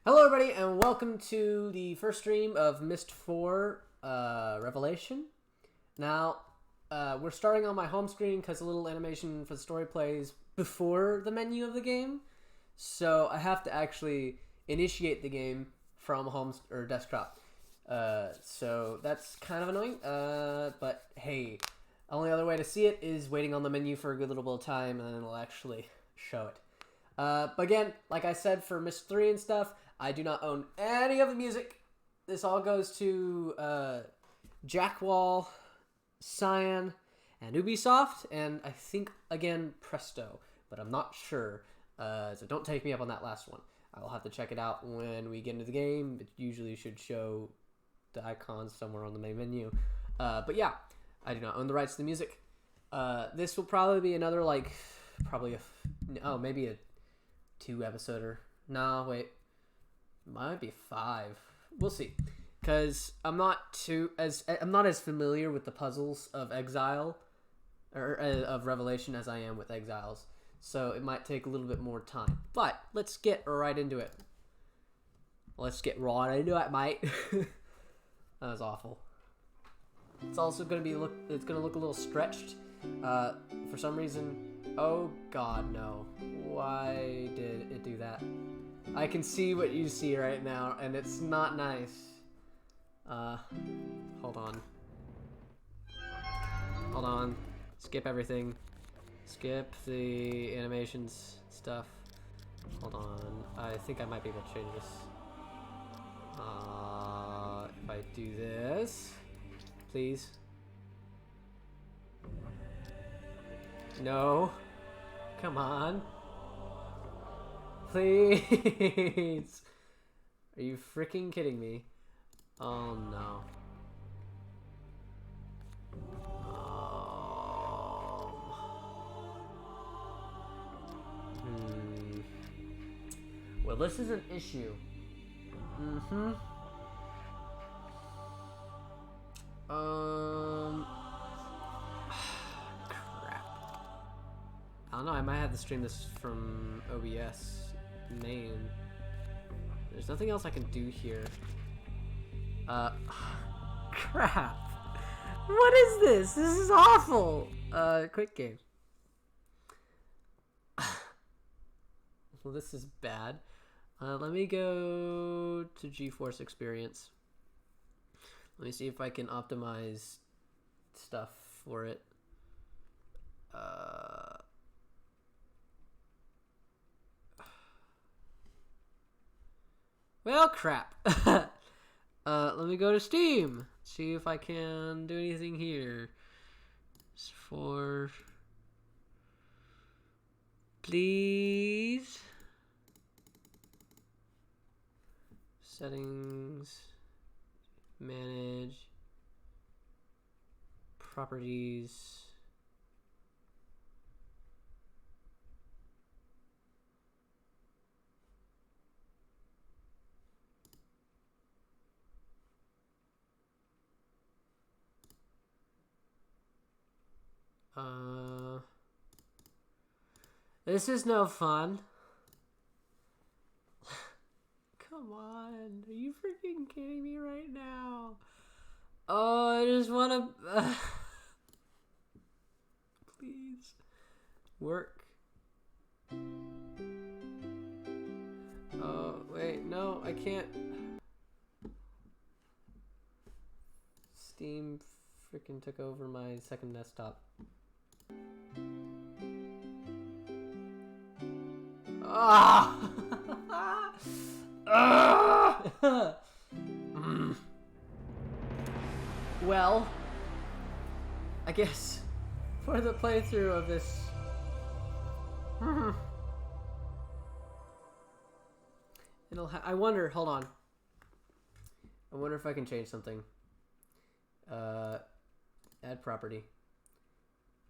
Hello, everybody, and welcome to the first stream of Myst 4 Revelation. Now, we're starting on my home screen because a little animation for the story plays before the menu of the game. So I have to actually initiate the game from home or desktop. So that's kind of annoying, but hey, only other way to see it is waiting on the menu for a good little bit of time, and then it'll actually show it. But again, like I said for Myst 3 and stuff, I do not own any of the music. This all goes to Jack Wall, Cyan, and Ubisoft, and I think, again, Presto, but I'm not sure. So don't take me up on that last one. I will have to check it out when we get into the game. It usually should show the icons somewhere on the main menu. But yeah, I do not own the rights to the music. This will probably be another, maybe a 2-episoder. No, wait. Might be 5. We'll see. Because I'm not as familiar with the puzzles of Exile or of Revelation as I am with Exiles. So it might take a little bit more time. But let's get right into it. Let's get right into it, mate. That was awful. It's also going to look a little stretched. For some reason. Oh God, no. Why did it do that? I can see what you see right now, and it's not nice. Hold on. Hold on. Skip everything. Skip the animations stuff. Hold on. I think I might be able to change this. If I do this, please. No. Come on. Please. Are you freaking kidding me? Oh no. Well, this is an issue. Crap. I don't know, I might have to stream this from OBS main. There's nothing else I can do here. Crap. What is this? This is awful. Quick game. Well, this is bad. Let me go to GeForce Experience. Let me see if I can optimize stuff for it. Well, crap. Let me go to Steam. See if I can do anything here. Please. Settings. Manage. Properties. This is no fun. Come on. Are you freaking kidding me right now? Oh, I just want to... Please. Work. Oh, wait. No, I can't. Steam freaking took over my second desktop. Ah! Well, I guess for the playthrough of this, I wonder. Hold on. I wonder if I can change something. Add property.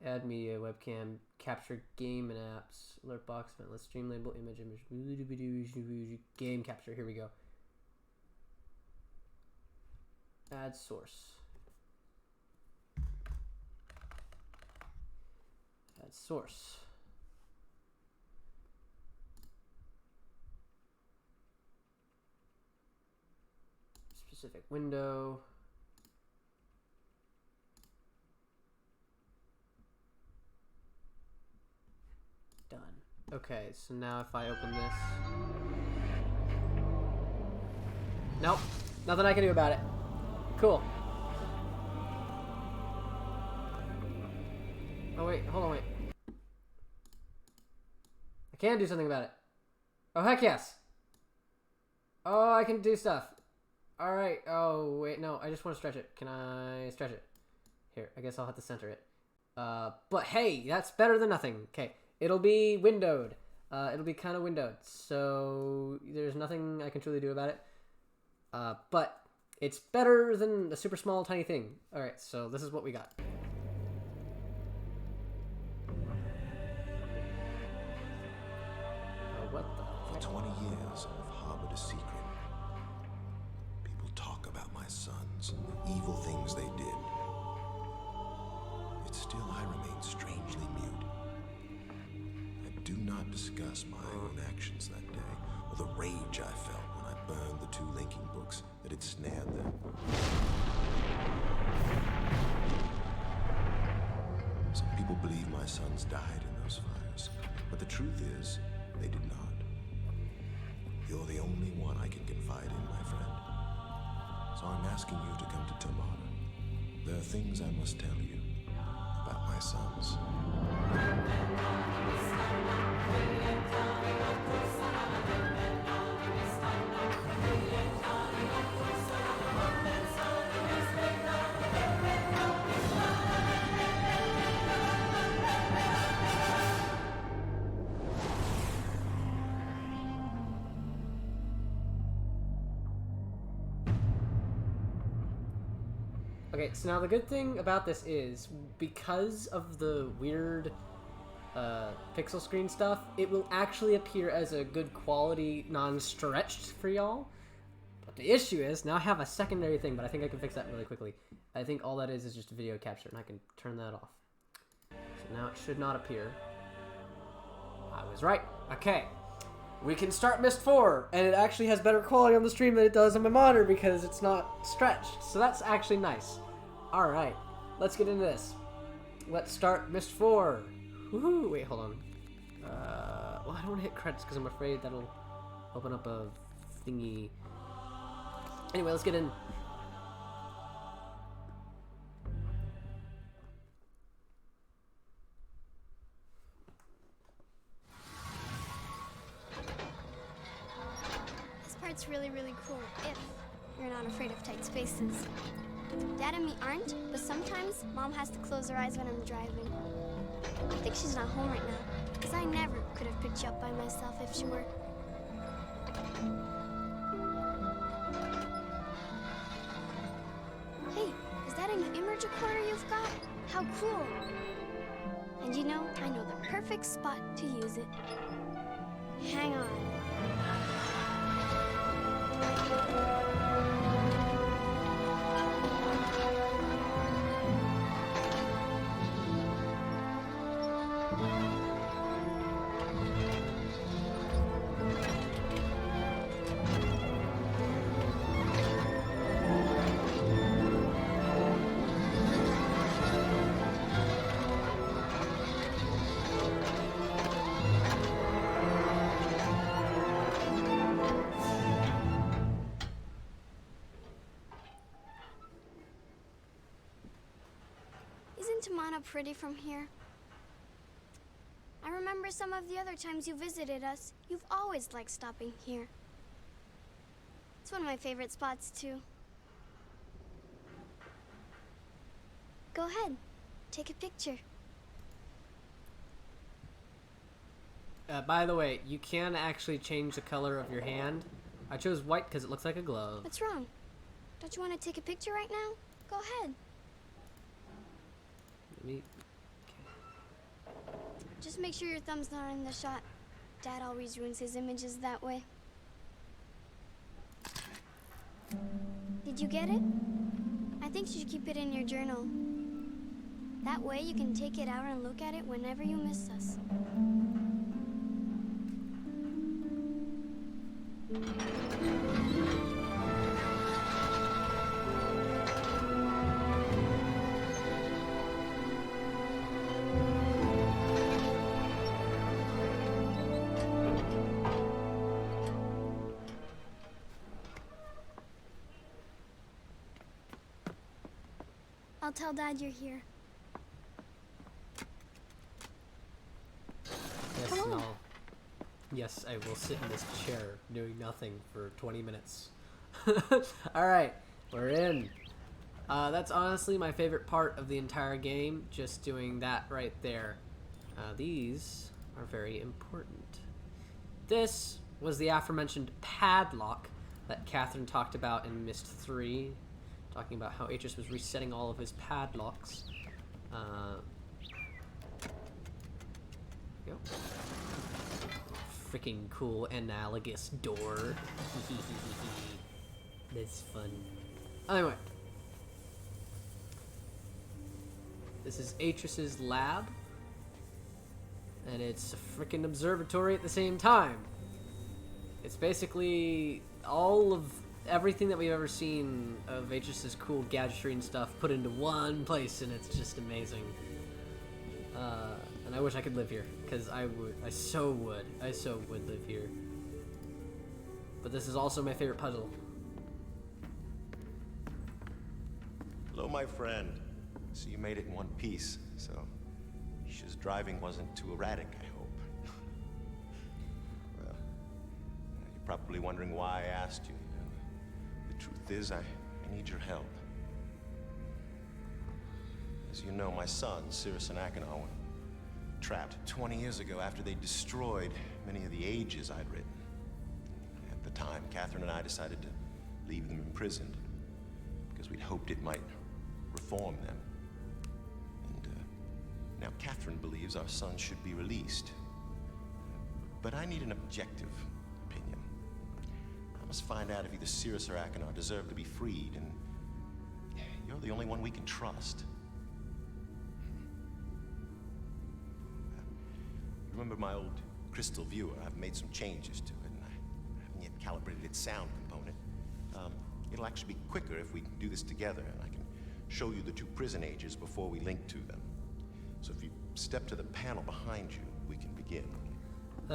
Add media, webcam, capture game and apps, alert box event, let's stream label, image, game capture, here we go. Add source. Add source. specific window. Done. Okay, so now if I open this... Nope. Nothing I can do about it. Cool. Oh wait, hold on, wait. I can do something about it. Oh heck yes! Oh, I can do stuff. Alright, oh wait, no, I just want to stretch it. Can I stretch it? Here, I guess I'll have to center it. But hey, that's better than nothing. Okay, it'll be windowed. It'll be kind of windowed, so there's nothing I can truly do about it. But it's better than a super small tiny thing. Alright, so this is what we got. What the heck? For 20 years, I've harbored a secret. People talk about my sons and the evil things they did. Yet still I remain strangely mute. I do not discuss my own actions that day, or the rage I felt when I burned the 2 linking books that had snared them. Some people believe my sons died in those fires, but the truth is, they did not. You're the only one I can confide in, my friend. So I'm asking you to come to Tamara. There are things I must tell you about my sons. Okay, so now the good thing about this is, because of the weird pixel screen stuff, it will actually appear as a good quality, non-stretched for y'all. But the issue is, now I have a secondary thing, but I think I can fix that really quickly. I think all that is just a video capture, and I can turn that off. So now it should not appear. I was right. Okay. We can start Myst 4, and it actually has better quality on the stream than it does on my monitor because it's not stretched. So that's actually nice. Alright, let's get into this. Let's start Myst 4. Woohoo! Wait, hold on. Well, I don't want to hit credits because I'm afraid that'll open up a thingy. Anyway, let's get in. It's really, really cool if you're not afraid of tight spaces. Dad and me aren't, but sometimes Mom has to close her eyes when I'm driving. I think she's not home right now, because I never could have picked you up by myself if she were. Hey, is that a new image recorder you've got? How cool! And you know, I know the perfect spot to use it. Hang on. Isn't Tamana pretty from here? I remember some of the other times you visited us. You've always liked stopping here. It's one of my favorite spots, too. Go ahead. Take a picture. By the way, you can actually change the color of your hand. I chose white because it looks like a glove. What's wrong? Don't you want to take a picture right now? Go ahead. Okay. Just make sure your thumb's not in the shot. Dad always ruins his images that way. Did you get it? I think you should keep it in your journal. That way you can take it out and look at it whenever you miss us. I'll tell Dad you're here. Yes, Come on. no. Yes, I will sit in this chair doing nothing for 20 minutes. Alright, we're in. That's honestly my favorite part of the entire game, just doing that right there. These are very important. This was the aforementioned padlock that Catherine talked about in Myst 3, talking about how Atreus was resetting all of his padlocks. Go. Freaking cool analogous door. That's fun. Anyway. This is Atreus's lab. And it's a freaking observatory at the same time. It's basically all of everything that we've ever seen of Atreus's cool gadgetry and stuff put into one place, and it's just amazing. And I wish I could live here, because I so would live here. But this is also my favorite puzzle. Hello, my friend. So you made it in one piece, so Isha's driving wasn't too erratic, I hope. Well, you're probably wondering why I asked you. The truth is, I need your help. As you know, my sons, Cirrus and Achenar, were trapped 20 years ago after they destroyed many of the ages I'd written. At the time, Catherine and I decided to leave them imprisoned because we'd hoped it might reform them. And now Catherine believes our sons should be released. But I need an objective opinion. I must find out if either Cirrus or Achenar deserve to be freed, and you're the only one we can trust. Remember my old crystal viewer? I've made some changes to it, and I haven't yet calibrated its sound component. It'll actually be quicker if we do this together, and I can show you the two prison ages before we link to them. So if you step to the panel behind you, we can begin.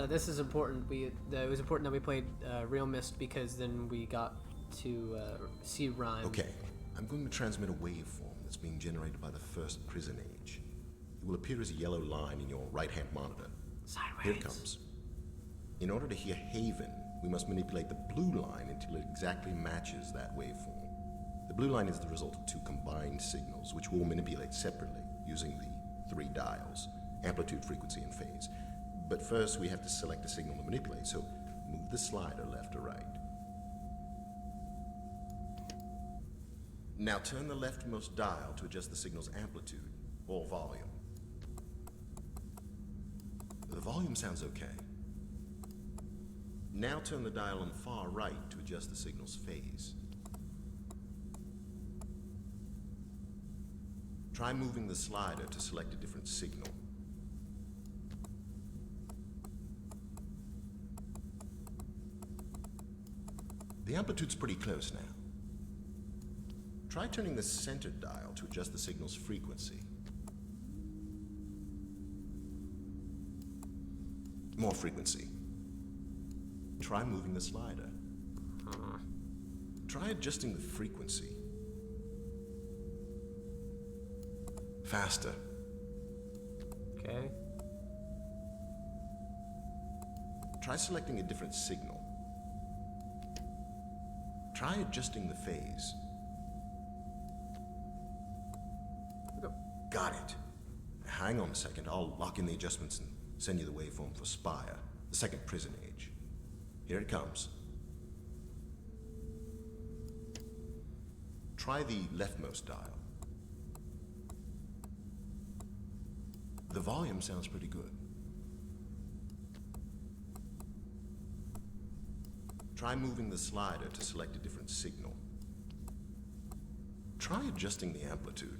This is important. It was important that we played Real Myst, because then we got to see Rhyme. Okay, I'm going to transmit a waveform that's being generated by the first prison age. It will appear as a yellow line in your right-hand monitor. Sideways. Here it comes. In order to hear Haven, we must manipulate the blue line until it exactly matches that waveform. The blue line is the result of two combined signals, which we'll manipulate separately using the 3 dials: amplitude, frequency, and phase. But first, we have to select a signal to manipulate, so move the slider left or right. Now turn the leftmost dial to adjust the signal's amplitude or volume. The volume sounds okay. Now turn the dial on the far right to adjust the signal's phase. Try moving the slider to select a different signal. The amplitude's pretty close now. Try turning the center dial to adjust the signal's frequency. More frequency. Try moving the slider. Try adjusting the frequency. Faster. Okay. Try selecting a different signal. Try adjusting the phase. Got it. Hang on a second. I'll lock in the adjustments and send you the waveform for Spire, the second prison age. Here it comes. Try the leftmost dial. The volume sounds pretty good. Try moving the slider to select a different signal. Try adjusting the amplitude.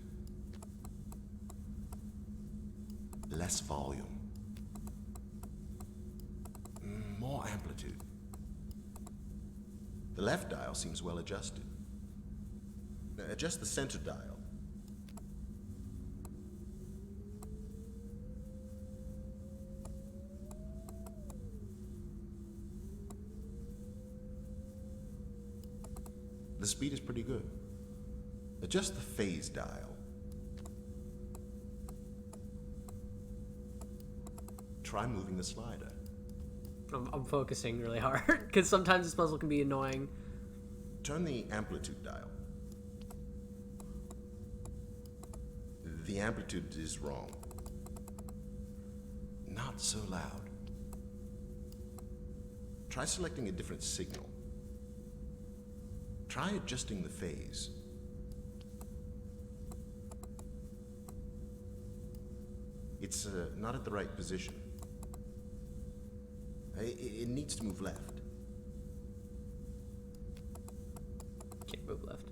Less volume. More amplitude. The left dial seems well adjusted. Now adjust the center dial. The speed is pretty good. Adjust the phase dial. Try moving the slider. I'm focusing really hard because sometimes this puzzle can be annoying. Turn the amplitude dial. The amplitude is wrong. Not so loud. Try selecting a different signal. Try adjusting the phase. It's not at the right position. It needs to move left. Can't move left.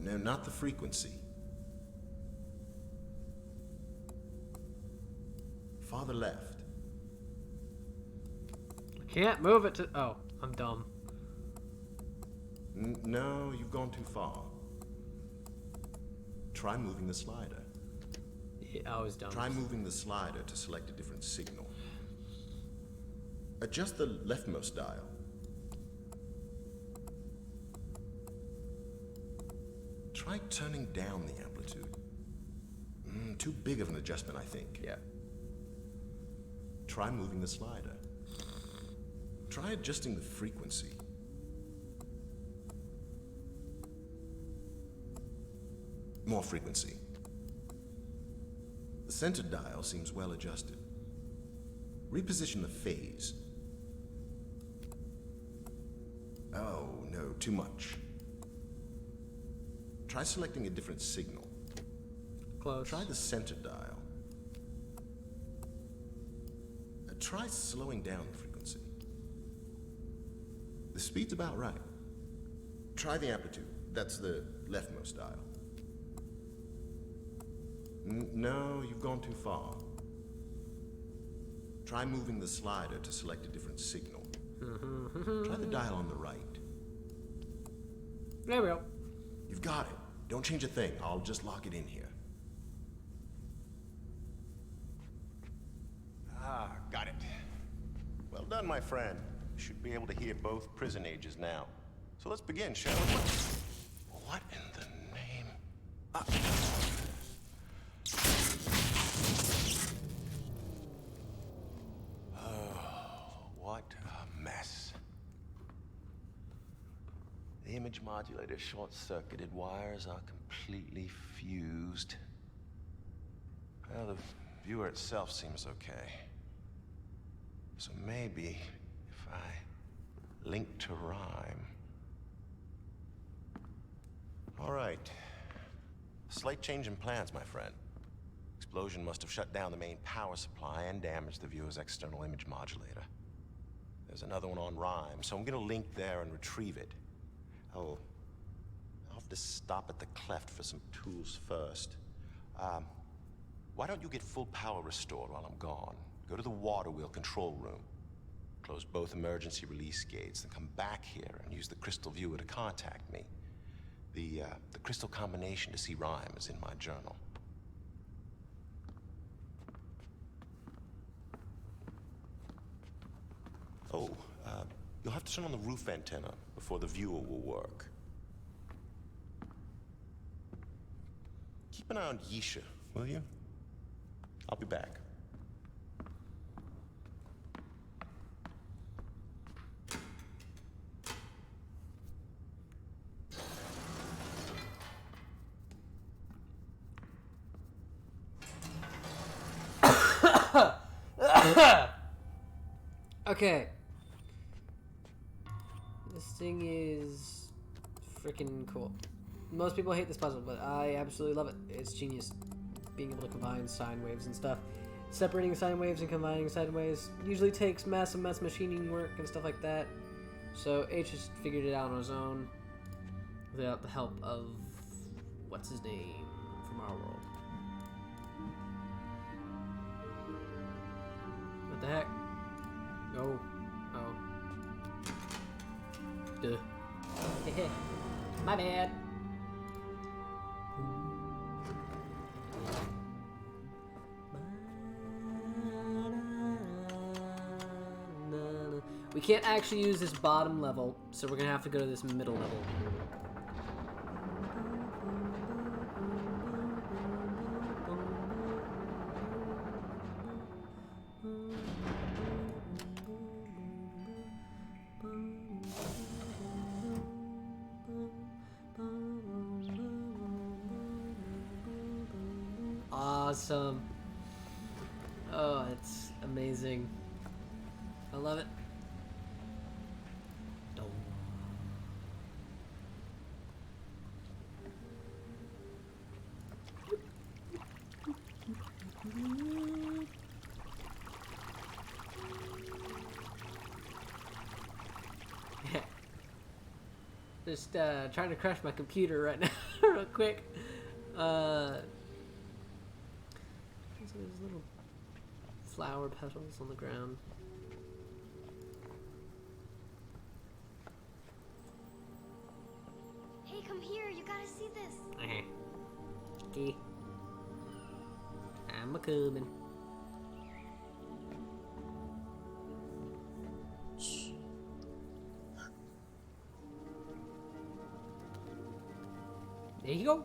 No, not the frequency. Farther left. I can't move it to... Oh, I'm dumb. No, you've gone too far. Try moving the slider. Yeah, I was dumb. Try moving the slider to select a different signal. Adjust the leftmost dial. Try turning down the amplitude. Too big of an adjustment, I think. Yeah. Try moving the slider. Try adjusting the frequency. More frequency. The center dial seems well adjusted. Reposition the phase. Oh, no, too much. Try selecting a different signal. Close. Try the center dial. Try slowing down the frequency. The speed's about right. Try the amplitude. That's the leftmost dial. No, you've gone too far. Try moving the slider to select a different signal. Try the dial on the right. There we go. You've got it. Don't change a thing. I'll just lock it in here. Ah, got it. Well done, my friend. You should be able to hear both prison ages now. So let's begin, shall we? What in the name? Oh, what a mess. The image modulator short-circuited, wires are completely fused. Well, the viewer itself seems okay. So maybe if I link to rhyme. All right. Slight change in plans, my friend. Explosion must have shut down the main power supply and damaged the viewer's external image modulator. There's another one on rhyme, so I'm gonna link there and retrieve it. I'll have to stop at the cleft for some tools first. Why don't you get full power restored while I'm gone? Go to the water wheel control room. Close both emergency release gates, then come back here and use the crystal viewer to contact me. The crystal combination to see rhyme is in my journal. Oh, you'll have to turn on the roof antenna before the viewer will work. Keep an eye on Yisha, will you? I'll be back. Okay. This thing is freaking cool. Most people hate this puzzle, but I absolutely love it. It's genius. Being able to combine sine waves and stuff. Separating sine waves and combining sine waves usually takes massive machining work and stuff like that. So H just figured it out on his own without the help of what's his name from our world. What the heck? Oh. Oh. Duh. My bad. We can't actually use this bottom level, so we're gonna have to go to this middle level. awesome. Oh, it's amazing. I love it. Don't. Just trying to crash my computer right now, real quick. There's little flower petals on the ground. Hey, come here. You gotta see this. Okay. I'm a coming. Shh. There you go.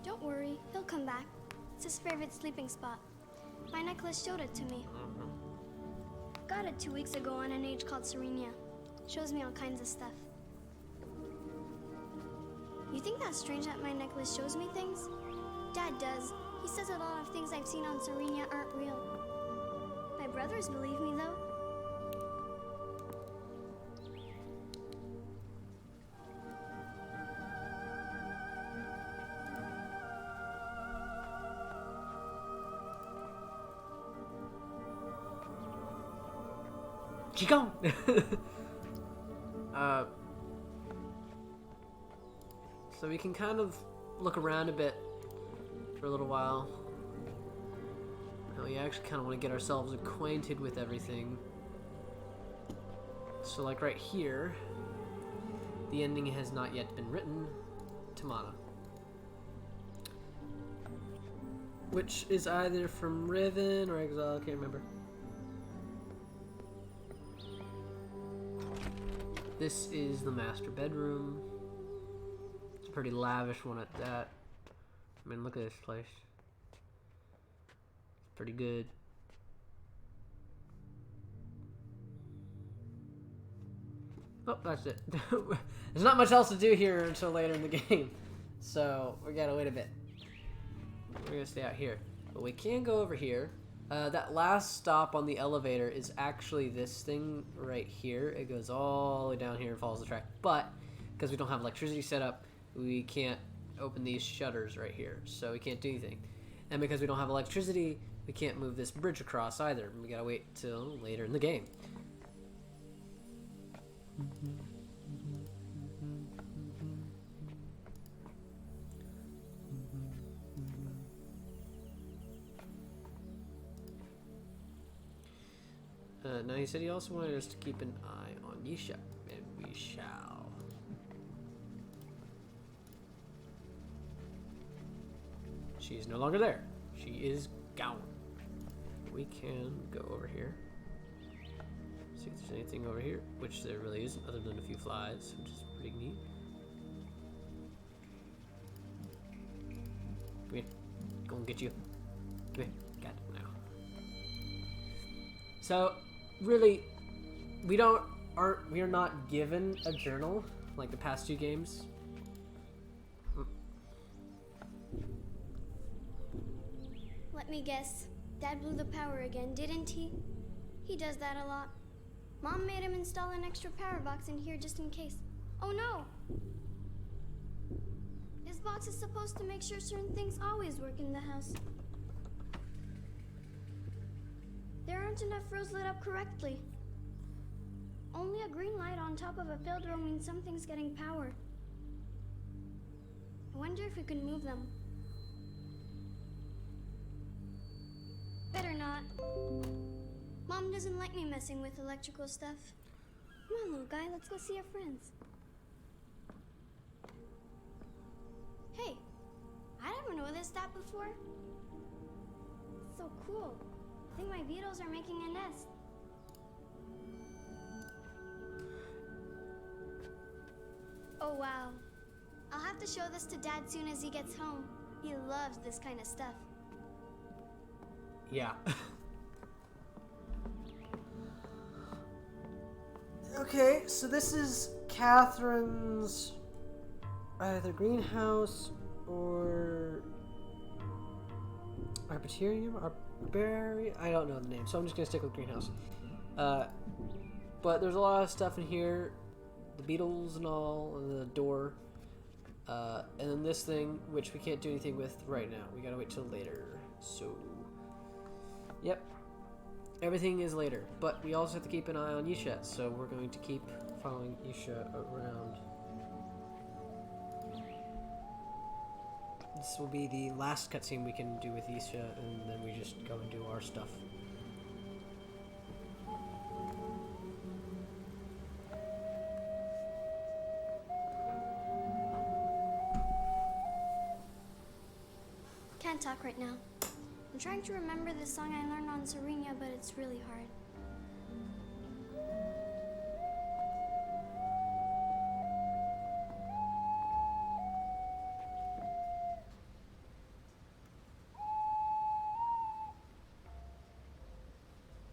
Don't worry. He'll come back. It's his favorite sleeping spot. My necklace showed it to me. Got it 2 weeks ago on an age called Serenia. Shows me all kinds of stuff. You think that's strange that my necklace shows me things? Dad does. He says a lot of things I've seen on Serenia aren't real. My brothers believe me, though. She gone. So we can kind of look around a bit for a little while. Now we actually kind of want to get ourselves acquainted with everything. So like right here, the ending has not yet been written to Mana. Which is either from Riven or Exile, I can't remember. This is the master bedroom. It's a pretty lavish one at that. I mean, look at this place. It's pretty good. Oh, that's it. There's not much else to do here until later in the game. So, we gotta wait a bit. We're gonna stay out here. But we can go over here. That last stop on the elevator is actually this thing right here. It goes all the way down here and follows the track. But, because we don't have electricity set up, we can't open these shutters right here. So we can't do anything. And because we don't have electricity, we can't move this bridge across either. We gotta wait till later in the game. Now he said he also wanted us to keep an eye on Yisha, and we shall. She is no longer there. She is gone. We can go over here. See if there's anything over here, which there really isn't, other than a few flies, which is pretty neat. Come here. Go and get you. Come here. Got it now. So, really, we are not given a journal like the past two games. Let me guess. Dad blew the power again, didn't he? He does that a lot. Mom made him install an extra power box in here just in case. Oh no! This box is supposed to make sure certain things always work in the house. There aren't enough rows lit up correctly. Only a green light on top of a failed row means something's getting power. I wonder if we can move them. Better not. Mom doesn't like me messing with electrical stuff. Come on, little guy, let's go see our friends. Hey, I never noticed that before. It's so cool. I think my beetles are making a nest. Oh wow. I'll have to show this to Dad soon as he gets home. He loves this kind of stuff. Yeah. Okay, so this is Catherine's either greenhouse or Arbitarium? Arbari? I don't know the name, so I'm just gonna stick with greenhouse. But there's a lot of stuff in here. The beetles and all, and the door. And then this thing, which we can't do anything with right now. We gotta wait till later. So, yep. Everything is later. But we also have to keep an eye on Yisha, so we're going to keep following Yisha around. This will be the last cutscene we can do with Yisha, and then we just go and do our stuff. Can't talk right now. I'm trying to remember the song I learned on Serenia, but it's really hard.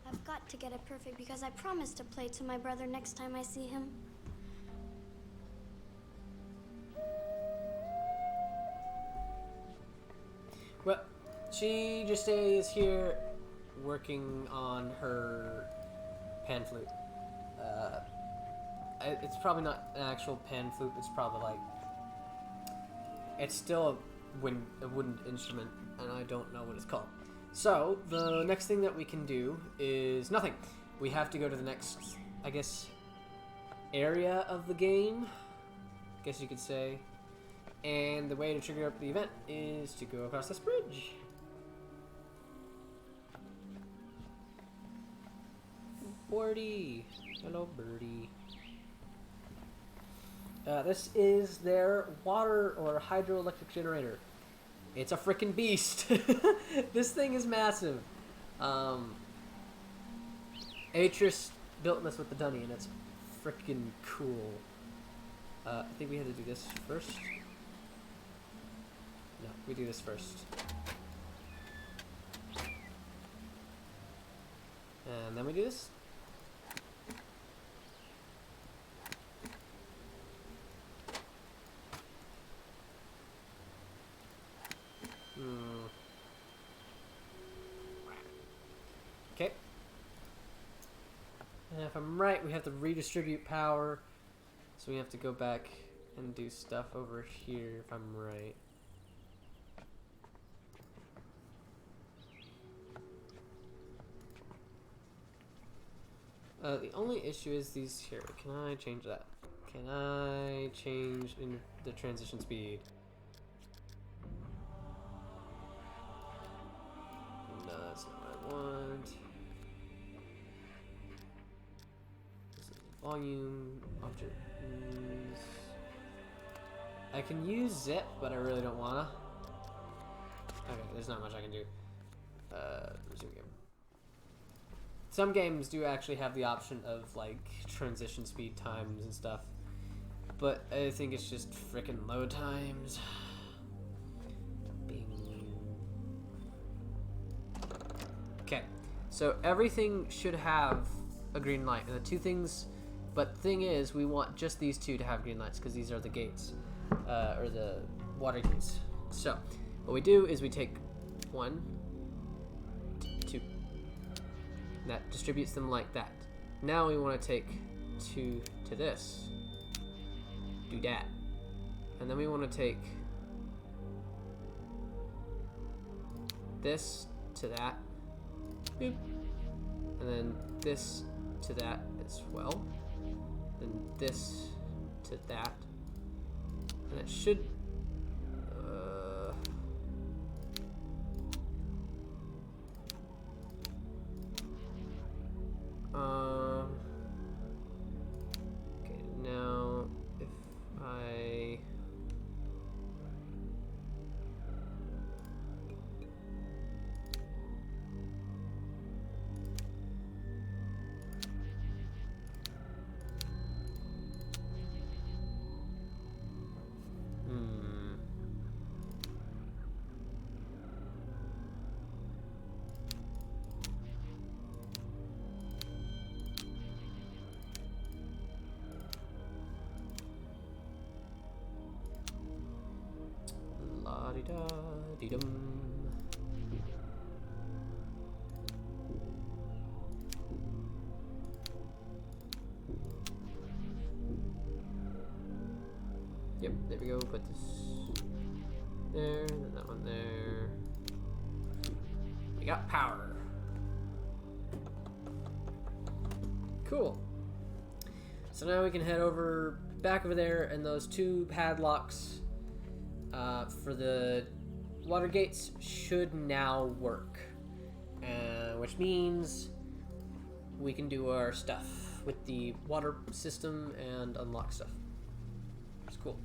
I've got to get it perfect because I promised to play to my brother next time I see him. Well, she just stays here working on her pan flute. It's probably not an actual pan flute. It's probably like... It's still a wooden instrument, and I don't know what it's called. So, the next thing that we can do is nothing. We have to go to the next, I guess, area of the game, I guess you could say. And the way to trigger up the event is to go across this bridge. Birdie. Hello, birdie. This is their water or hydroelectric generator. It's a freaking beast. This thing is massive. Atris built this with the dunny, and it's freaking cool. I think we had to do this first. No, we do this first. And then we do this. Okay. And if I'm right, we have to redistribute power. So we have to go back and do stuff over here, if I'm right. The only issue is these here. Can I change that? Can I change in the transition speed? No, that's not what I want. This is volume, object. I can use zip, but I really don't wanna. Okay, there's not much I can do. Resume game. Some games do actually have the option of like transition speed times and stuff, but I think it's just frickin' load times. Bing. Okay, so everything should have a green light, and the two things, but the thing is, we want just these two to have green lights because these are the gates, or the water gates. So what we do is we take 1, 2. That distributes them like that. Now we want to take 2 to this. Do that. And then we want to take this to that. Boop. And then this to that as well. Then this to that. And it should... okay, now if I... La-di-da-dee-dum. Yep, there we go. Put this there, then that one there. We got power. Cool. So now we can head over, back over there, and those two padlocks for the water gates should now work. Which means we can do our stuff with the water system and unlock stuff. It's cool.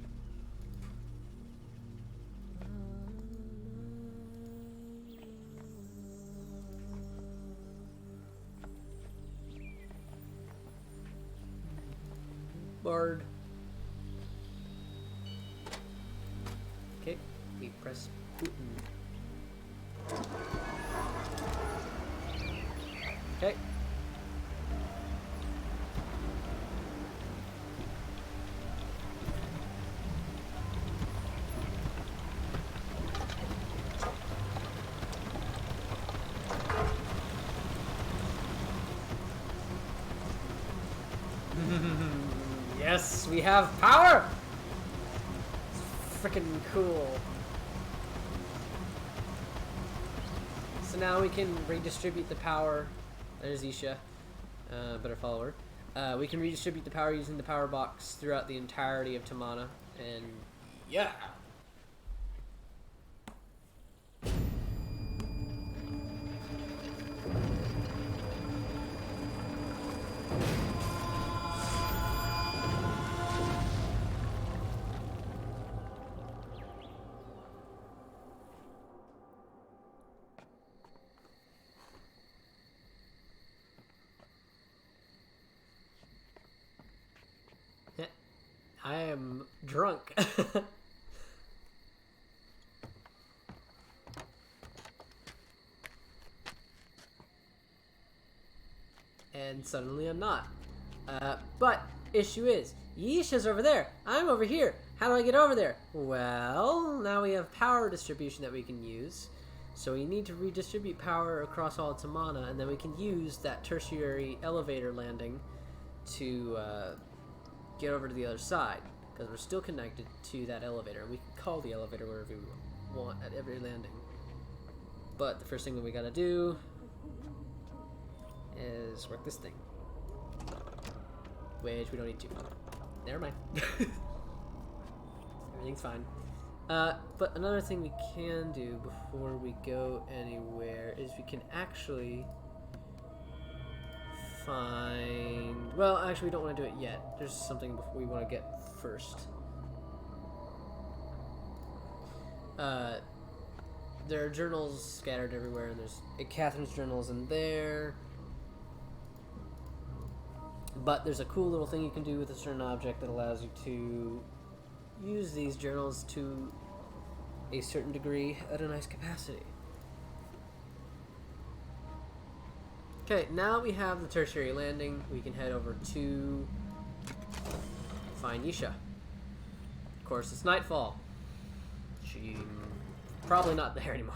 Bard. Okay, we press Putin. Okay. Yes, we have power! It's freaking cool. So now we can redistribute the power. There's Isha, better follower. We can redistribute the power using the power box throughout the entirety of Tamana, and yeah! I am drunk. And suddenly I'm not. But issue is, Yisha's over there. I'm over here. How do I get over there? Well, now we have power distribution that we can use. So we need to redistribute power across all of Tamana, and then we can use that tertiary elevator landing to get over to the other side, because we're still connected to that elevator, and we can call the elevator wherever we want at every landing. But the first thing that we gotta do is work this thing, which we don't need to. Never mind. Everything's fine. But another thing we can do before we go anywhere is we can actually find... Well, actually, we don't want to do it yet. There's something before we want to get first. There are journals scattered everywhere, and there's Catherine's journals in there. But there's a cool little thing you can do with a certain object that allows you to use these journals to a certain degree at a nice capacity. Okay, now we have the tertiary landing. We can head over to find Yisha. Of course, it's nightfall. She's probably not there anymore.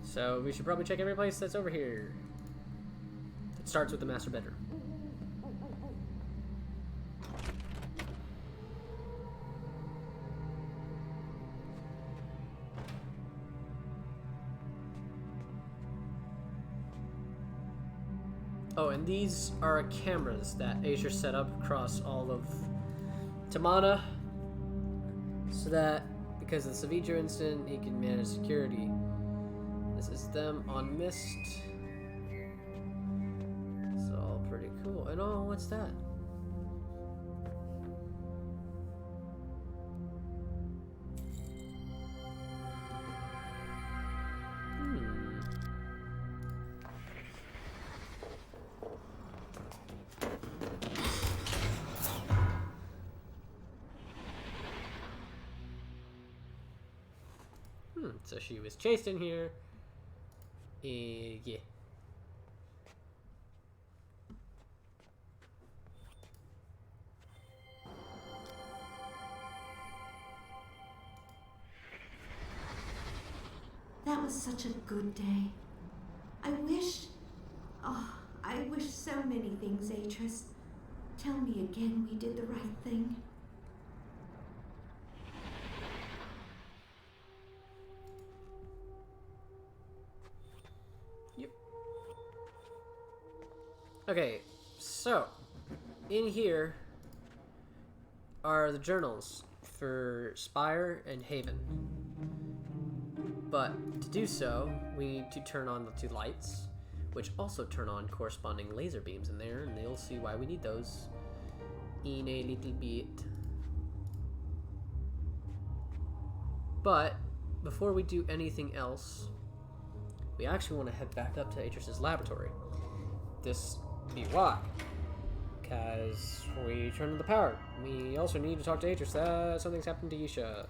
So we should probably check every place that's over here. It starts with the master bedroom. Oh, and these are cameras that Asher set up across all of Tamana, so that, because of the Savitra incident, he can manage security. This is them on Myst. It's all pretty cool. And oh, what's that? So she was chased in here. Yeah. That was such a good day. I wish so many things, Atris. Tell me again we did the right thing. Yep. Okay, so in here are the journals for Spire and Haven. But to do so, we need to turn on the two lights, which also turn on corresponding laser beams in there, and you'll see why we need those in a little bit. But before we do anything else, we actually want to head back up to Atris's laboratory. This be why. Because we turned on the power. We also need to talk to Atris. Something's happened to Yisha.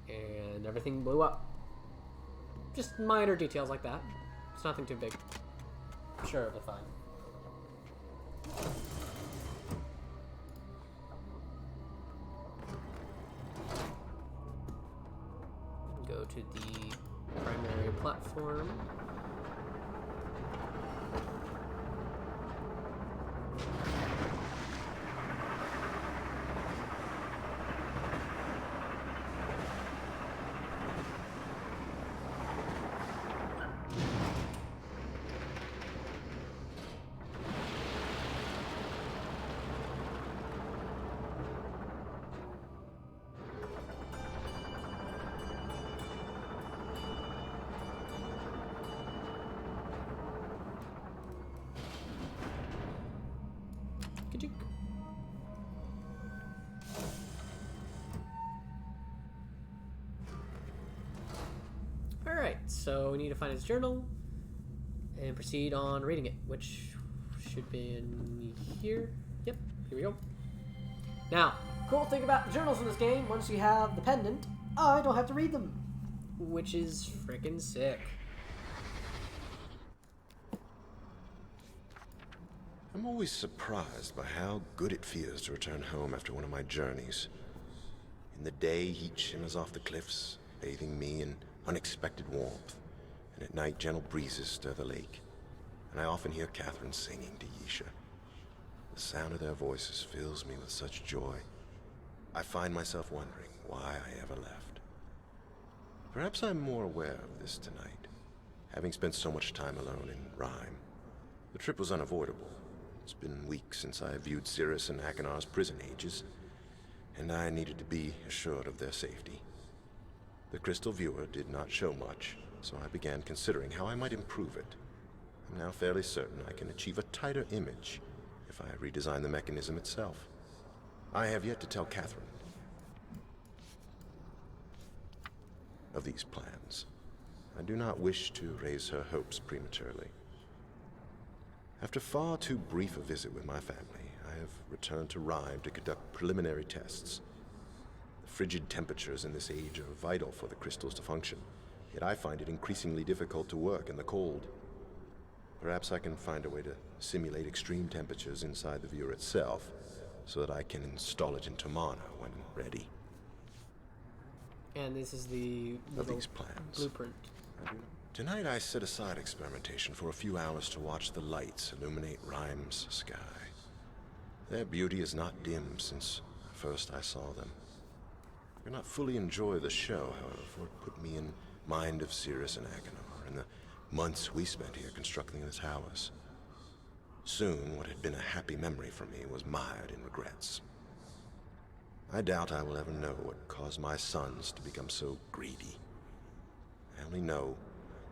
And everything blew up. Just minor details like that. It's nothing too big. I'm sure it'll be fine. Go to the primary platform. Alright, so we need to find his journal and proceed on reading it, which should be in here. Yep, here we go. Now, cool thing about the journals in this game, once you have the pendant, I don't have to read them, which is freaking sick. I'm always surprised by how good it feels to return home after one of my journeys. In the day, heat shimmers off the cliffs, bathing me in unexpected warmth, and at night, gentle breezes stir the lake, and I often hear Catherine singing to Yisha. The sound of their voices fills me with such joy. I find myself wondering why I ever left. Perhaps I'm more aware of this tonight, having spent so much time alone in Rhyme. The trip was unavoidable. It's been weeks since I viewed Cirrus and Achenor's prison ages, and I needed to be assured of their safety. The crystal viewer did not show much, so I began considering how I might improve it. I'm now fairly certain I can achieve a tighter image if I redesign the mechanism itself. I have yet to tell Catherine of these plans. I do not wish to raise her hopes prematurely. After far too brief a visit with my family, I have returned to Rhyme to conduct preliminary tests. The frigid temperatures in this age are vital for the crystals to function, yet I find it increasingly difficult to work in the cold. Perhaps I can find a way to simulate extreme temperatures inside the viewer itself, so that I can install it into mana when ready. And this is the Of these plans. blueprint. Tonight I set aside experimentation for a few hours to watch the lights illuminate Rhyme's sky. Their beauty is not dim since first I saw them. I could not fully enjoy the show, however, for it put me in mind of Cirrus and Achenar and the months we spent here constructing the towers. Soon, what had been a happy memory for me was mired in regrets. I doubt I will ever know what caused my sons to become so greedy. I only know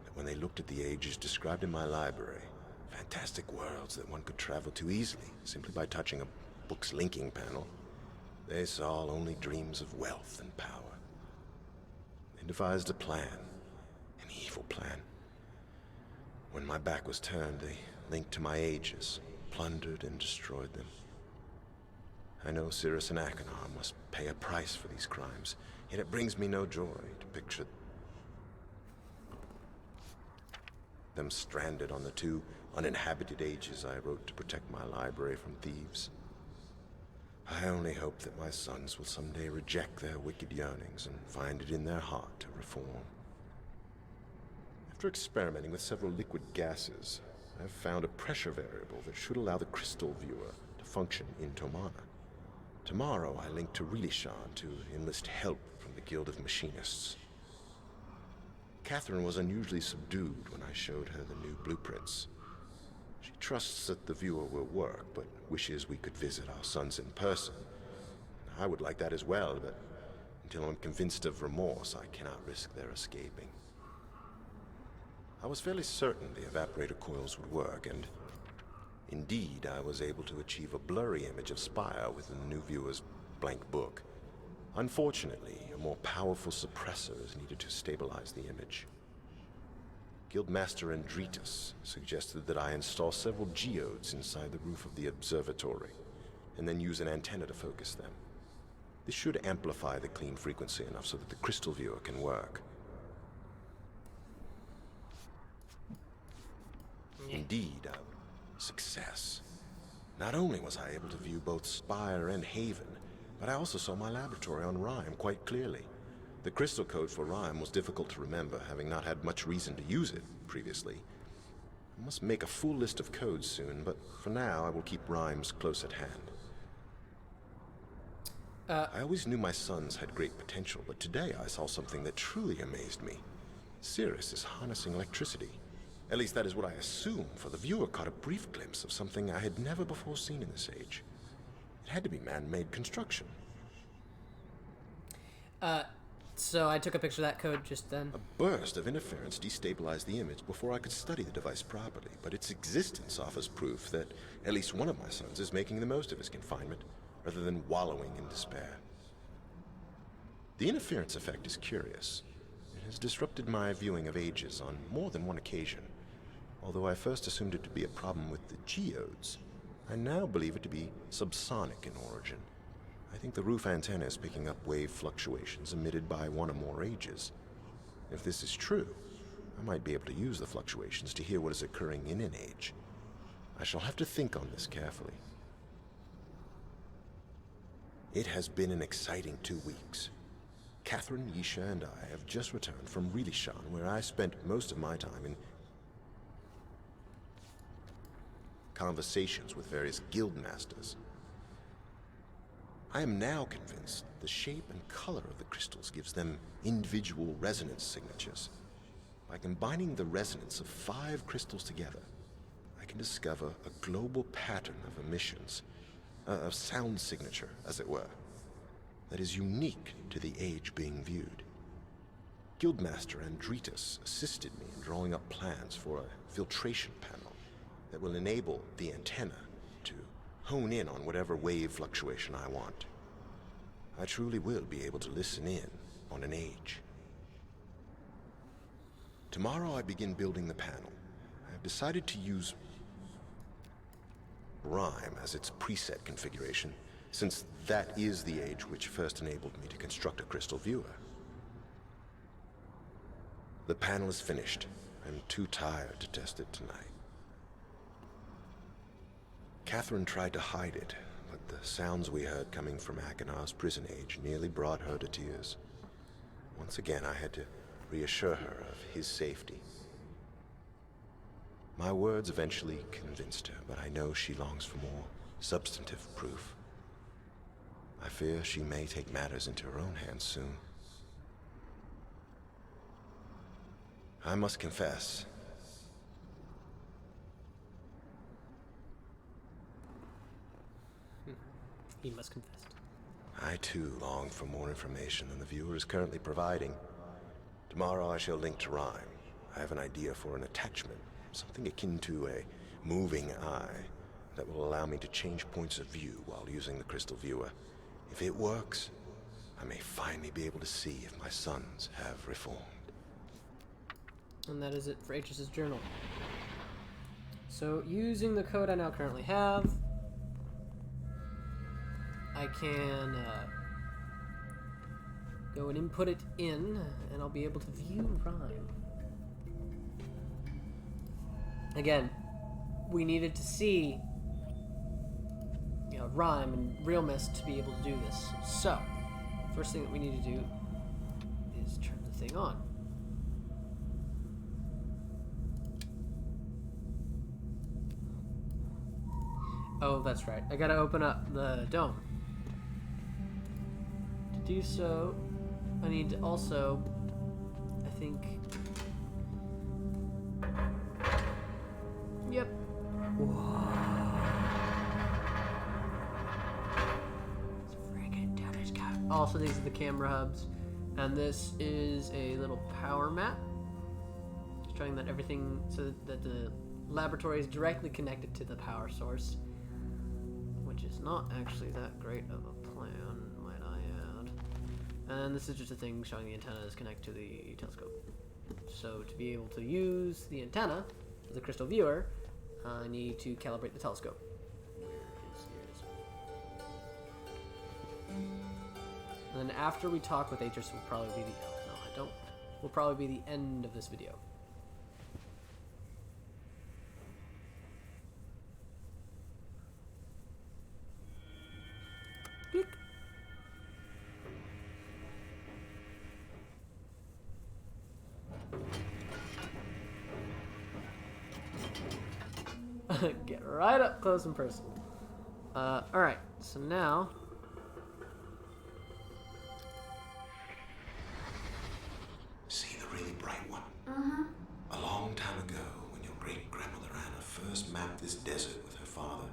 that when they looked at the ages described in my library, fantastic worlds that one could travel to easily simply by touching a book's linking panel, they saw only dreams of wealth and power. They devised a plan, an evil plan. When my back was turned, they linked to my ages, plundered and destroyed them. I know Cirrus and Achenar must pay a price for these crimes, yet it brings me no joy to picture them stranded on the 2 uninhabited ages I wrote to protect my library from thieves. I only hope that my sons will someday reject their wicked yearnings and find it in their heart to reform. After experimenting with several liquid gases, I've found a pressure variable that should allow the crystal viewer to function in Tomana. Tomorrow I link to Rilishan to enlist help from the Guild of Machinists. Catherine was unusually subdued when I showed her the new blueprints. She trusts that the viewer will work, but wishes we could visit our sons in person. I would like that as well, but until I'm convinced of remorse, I cannot risk their escaping. I was fairly certain the evaporator coils would work, and indeed, I was able to achieve a blurry image of Spire within the new viewer's blank book. Unfortunately, a more powerful suppressor is needed to stabilize the image. Guildmaster Andritas suggested that I install several geodes inside the roof of the observatory, and then use an antenna to focus them. This should amplify the clean frequency enough so that the crystal viewer can work. Indeed, a success. Not only was I able to view both Spire and Haven, but I also saw my laboratory on Rhyme quite clearly. The crystal code for Rhyme was difficult to remember, having not had much reason to use it previously. I must make a full list of codes soon, but for now I will keep Rhymes close at hand. I always knew my sons had great potential, but today I saw something that truly amazed me. Cirrus is harnessing electricity. At least that is what I assume, for the viewer caught a brief glimpse of something I had never before seen in this age. It had to be man-made construction. So I took a picture of that code just then. A burst of interference destabilized the image before I could study the device properly, but its existence offers proof that at least one of my sons is making the most of his confinement, rather than wallowing in despair. The interference effect is curious. It has disrupted my viewing of ages on more than one occasion. Although I first assumed it to be a problem with the geodes, I now believe it to be subsonic in origin. I think the roof antenna is picking up wave fluctuations emitted by one or more ages. If this is true, I might be able to use the fluctuations to hear what is occurring in an age. I shall have to think on this carefully. It has been an exciting 2 weeks. Catherine, Yisha, and I have just returned from Rilishan, where I spent most of my time in conversations with various guild masters. I am now convinced the shape and color of the crystals gives them individual resonance signatures. By combining the resonance of 5 crystals together, I can discover a global pattern of emissions, a sound signature, as it were, that is unique to the age being viewed. Guildmaster Andritas assisted me in drawing up plans for a filtration panel that will enable the antenna to hone in on whatever wave fluctuation I want. I truly will be able to listen in on an age. Tomorrow I begin building the panel. I have decided to use Rhyme as its preset configuration, since that is the age which first enabled me to construct a crystal viewer. The panel is finished. I'm too tired to test it tonight. Catherine tried to hide it, but the sounds we heard coming from Akinar's prison age nearly brought her to tears. Once again, I had to reassure her of his safety. My words eventually convinced her, but I know she longs for more substantive proof. I fear she may take matters into her own hands soon. I must confess, He must confess. I too long for more information than the viewer is currently providing. Tomorrow I shall link to Rhyme. I have an idea for an attachment, something akin to a moving eye that will allow me to change points of view while using the crystal viewer. If it works, I may finally be able to see if my sons have reformed. And that is it for HS's journal. So, using the code I now currently have, I can go and input it in, and I'll be able to view Rhyme. Again, we needed to see, you know, Rhyme and real Myst to be able to do this. So, first thing that we need to do is turn the thing on. Oh, that's right. I gotta open up the dome. To do so, I need to also, I think... Yep. Whoa. It's freaking damage guy. Also, these are the camera hubs. And this is a little power map. Showing that everything, so that the laboratory is directly connected to the power source. Which is not actually that great of a plan, might I add. And this is just a thing showing the antenna is connected to the telescope. So to be able to use the antenna as a crystal viewer, I need to calibrate the telescope. Where is yours? And then after we talk with Atris will probably be the... Oh, no, I don't. Will probably be the end of this video. Get right up close and personal. Alright, so now... See the really bright one? Uh-huh. A long time ago, when your great-grandmother Anna first mapped this desert with her father,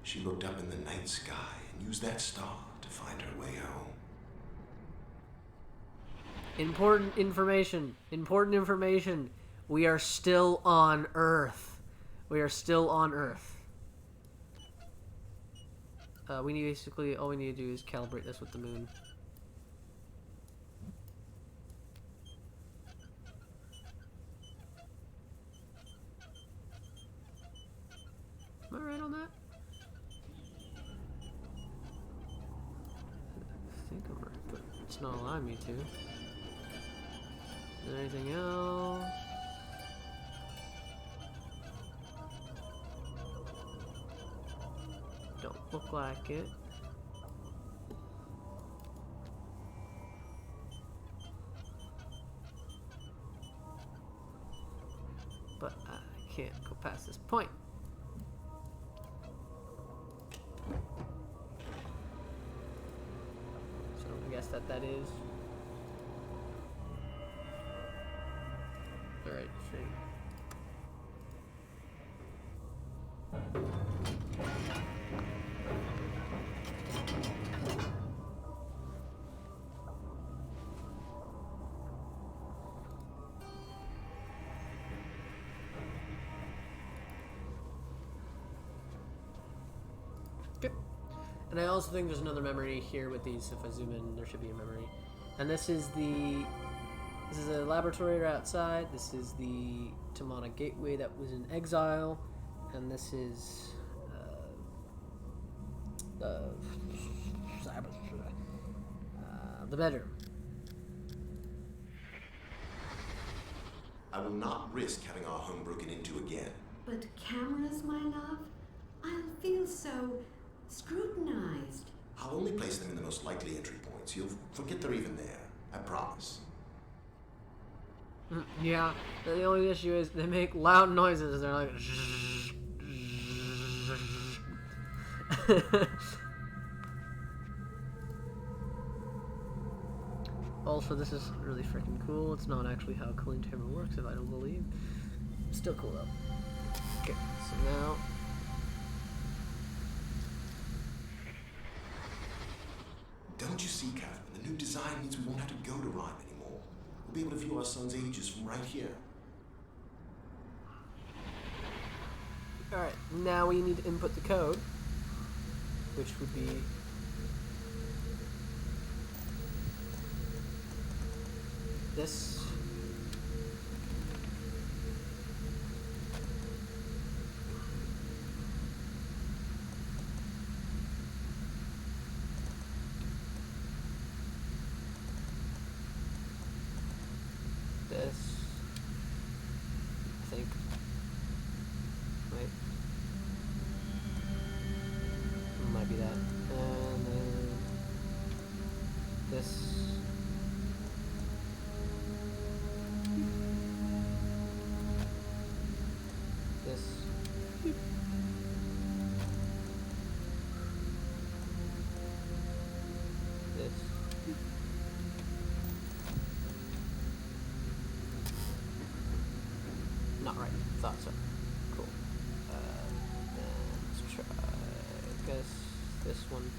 she looked up in the night sky and used that star to find her way home. Important information. Important information. We are still on Earth. We are still on Earth. We need basically, all we need to do is calibrate this with the moon. Am I right on that? I think I'm right, but it's not allowing me to. Is there anything else? Don't look like it. But I can't go past this point. So I guess that is. Alright, Fray. Okay. And I also think there's another memory here with these. If I zoom in, there should be a memory. And this is a laboratory right outside. This is the Tamana Gateway that was in exile. And this is the bedroom. I will not risk having our home broken into again. But cameras, my love? I'll feel so scrutinized. I'll only place them in the most likely entry points. You'll forget they're even there. I promise. Yeah, the only issue is they make loud noises. They're like... Also, this is really freaking cool. It's not actually how cooling chamber works, if I don't believe. Still cool though. Okay, so now... Don't you see, Catherine? The new design means we won't have to go to Rhyme anymore. We'll be able to view our son's ages from right here. Alright, now we need to input the code, which would be... this. This. I think. This. This. This. Not right. Thought so. Cool. Let's try. I guess this one.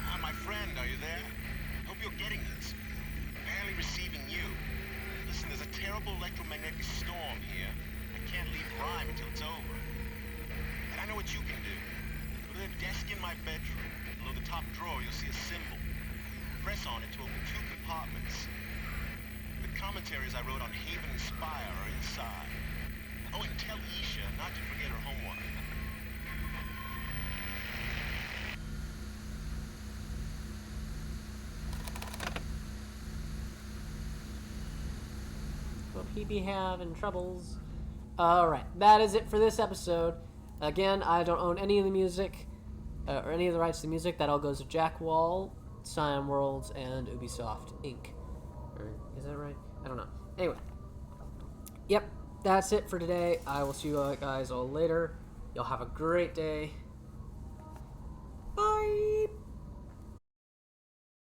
Ah, my friend, are you there? Hope you're getting this. Barely receiving you. Listen, there's a terrible electromagnetic storm here. I can't leave Rhyme until it's over. And I know what you can do. Go to the desk in my bedroom. Below the top drawer, you'll see a symbol. Press on it to open 2 compartments. The commentaries I wrote on Haven and Spire are inside. Oh, and tell Isha not to forget her homework. Will he be having troubles? Alright, that is it for this episode. Again, I don't own any of the music, or any of the rights to the music. That all goes to Jack Wall, Cyan Worlds, and Ubisoft Inc. Or, is that right? I don't know. Anyway. Yep, that's it for today. I will see you guys all later. Y'all have a great day.